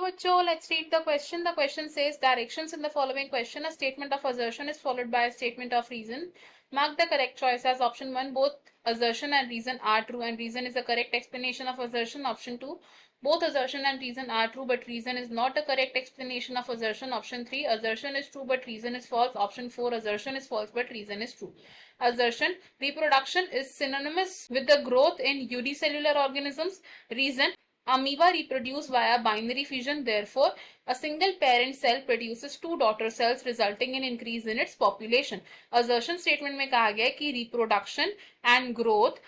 बच्चों, let's read the question. The question says directions in the following question. A statement of assertion is followed by a statement of reason. Mark the correct choice as option 1. Both assertion and reason are true, and reason is the correct explanation of assertion. Option 2. Both assertion and reason are true, but reason is not a correct explanation of assertion. Option 3. Assertion is true, but reason is false. Option 4. Assertion is false, but reason is true. Assertion: reproduction is synonymous with the growth in unicellular organisms. Reason: amoeba reproduce via binary fission. Therefore, a single parent cell produces two daughter cells, resulting in increase in its population. Assertion statement में कहा गया है कि reproduction and growth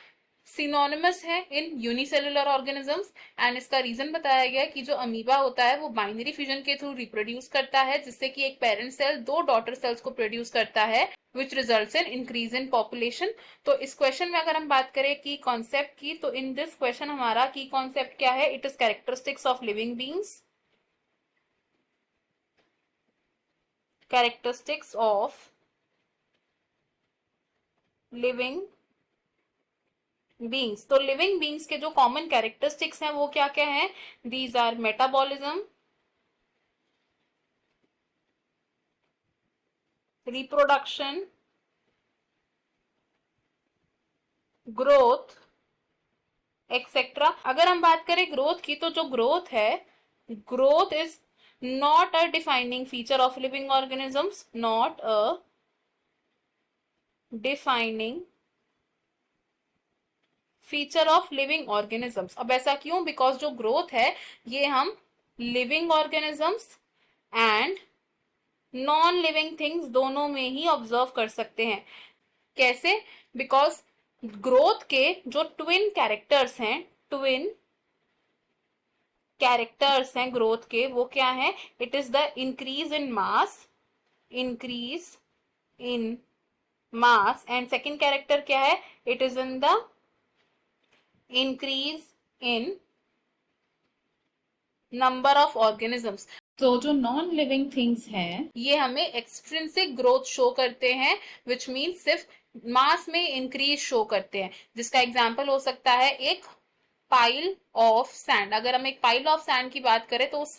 synonymous है इन unicellular organisms, and इसका reason बताया गया है कि जो अमीबा होता है वो बाइनरी फिजन के थ्रू रिप्रोड्यूस करता है, जिससे कि एक पेरेंट सेल दो डॉटर सेल्स को प्रोड्यूस करता है, which results in increase in population. तो इस क्वेश्चन में अगर हम बात करें की कॉन्सेप्ट की, तो इन दिस क्वेश्चन हमारा की कॉन्सेप्ट क्या है? It is characteristics of living beings. Characteristics of living beings. तो लिविंग बींग्स के जो कॉमन कैरेक्टरिस्टिक्स हैं वो क्या क्या हैं? These are metabolism, reproduction, growth, etcetera. अगर हम बात करें ग्रोथ की, तो जो ग्रोथ है, growth is not a defining feature of living organisms. Not a defining feature of living organisms. अब ऐसा क्यों? बिकॉज जो ग्रोथ है ये हम living organisms and non living things दोनों में ही ऑब्जर्व कर सकते हैं. कैसे? बिकॉज ग्रोथ के जो ट्विन कैरेक्टर्स हैं ग्रोथ के, वो क्या है? It is the increase in mass, and second character क्या है? It is in the increase in number of organisms. तो जो नॉन लिविंग थिंग्स हैं ये हमें एक्सट्रिंसिक ग्रोथ शो करते हैं, विच मीन सिर्फ मास में इंक्रीज शो करते हैं. जिसका एग्जांपल हो सकता है एक पाइल ऑफ सैंड. अगर हम एक पाइल ऑफ सैंड की बात करें तो उस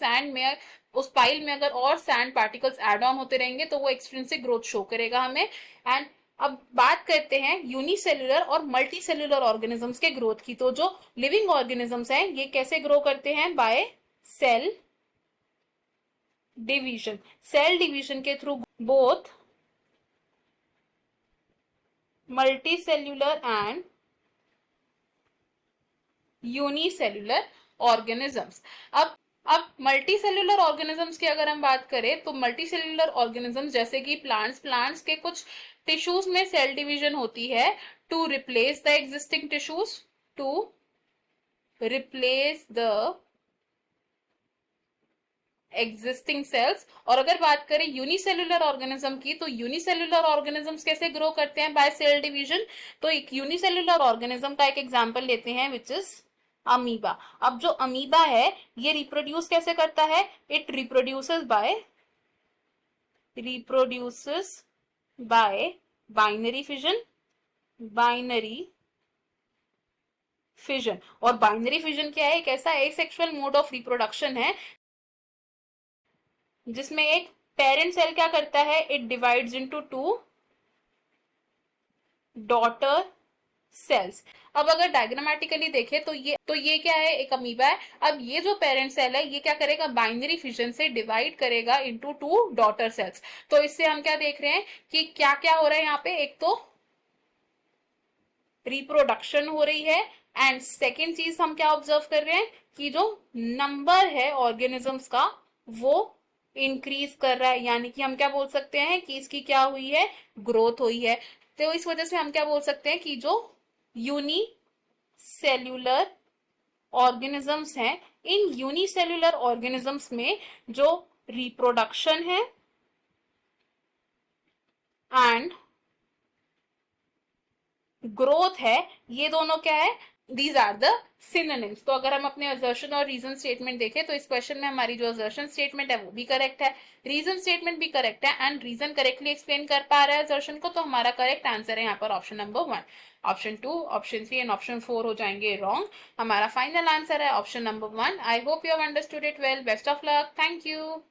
पाइल में अगर और सैंड पार्टिकल्स एड ऑन होते रहेंगे तो वो एक्सट्रिंसिक ग्रोथ शो करेगा हमें. एंड अब बात करते हैं यूनिसेलुलर और मल्टी सेलुलर ऑर्गेनिजम्स के ग्रोथ की. तो जो लिविंग ऑर्गेनिजम्स हैं ये कैसे ग्रो करते हैं? By cell division. Cell division के through both multicellular and unicellular organisms. अब मल्टीसेल्युलर ऑर्गेनिजम्स की अगर हम बात करें तो मल्टीसेल्युलर ऑर्गेनिजम्स जैसे कि प्लांट्स के कुछ टिश्यूज में सेल डिवीजन होती है to replace the existing tissues, to replace the existing cells. और अगर बात करें यूनिसेलुलर ऑर्गेनिज्म की, तो यूनिसेलुलर ऑर्गेनिजम्स कैसे ग्रो करते हैं? By cell division. तो एक यूनिसेलुलर ऑर्गेनिज्म का एक एग्जांपल लेते हैं विच इज अमीबा. अब जो अमीबा है ये रिप्रोड्यूस कैसे करता है? It reproduces bye binary fission. और बाइनरी फिजन क्या है? एक ऐसा एसेक्सुअल मोड ऑफ रिप्रोडक्शन है जिसमें एक पेरेंट सेल क्या करता है? It divides into two daughter cells. अब अगर डायग्रामेटिकली देखें तो ये क्या है? एक अमीबा है. अब ये जो पेरेंट सेल है ये क्या करेगा? बाइनरी फिजन से डिवाइड करेगा इनटू टू डॉटर सेल्स. तो इससे हम क्या देख रहे हैं कि क्या क्या हो रहा है यहाँ पे? एक तो रिप्रोडक्शन हो रही है, एंड सेकेंड चीज हम क्या ऑब्जर्व कर रहे हैं कि जो नंबर है ऑर्गेनिजम्स का वो इंक्रीज कर रहा है. यानी कि हम क्या बोल सकते हैं कि इसकी क्या हुई है? ग्रोथ हुई है. तो इस वजह से हम क्या बोल सकते हैं कि जो यूनिसेल्युलर ऑर्गेनिजम्स हैं, इन यूनिसेल्युलर ऑर्गेनिजम्स में जो रिप्रोडक्शन है एंड ग्रोथ है, ये दोनों क्या है? These are the synonyms. तो अगर हम अपने असर्शन और रीजन स्टेटमेंट देखें तो इस क्वेश्चन में हमारी जो असर्शन स्टेटमेंट है वो भी करेक्ट है, रीजन स्टेटमेंट भी करेक्ट है एंड रीजन करेक्टली एक्सप्लेन कर पा रहा है असर्शन को, तो हमारा करेक्ट आंसर है यहाँ पर option number 1। Option 2, option 3 and option 4 हो जाएंगे रॉन्ग। हमारा फाइनल आंसर है option number 1। I hope you have understood it well. Best of luck. Thank you.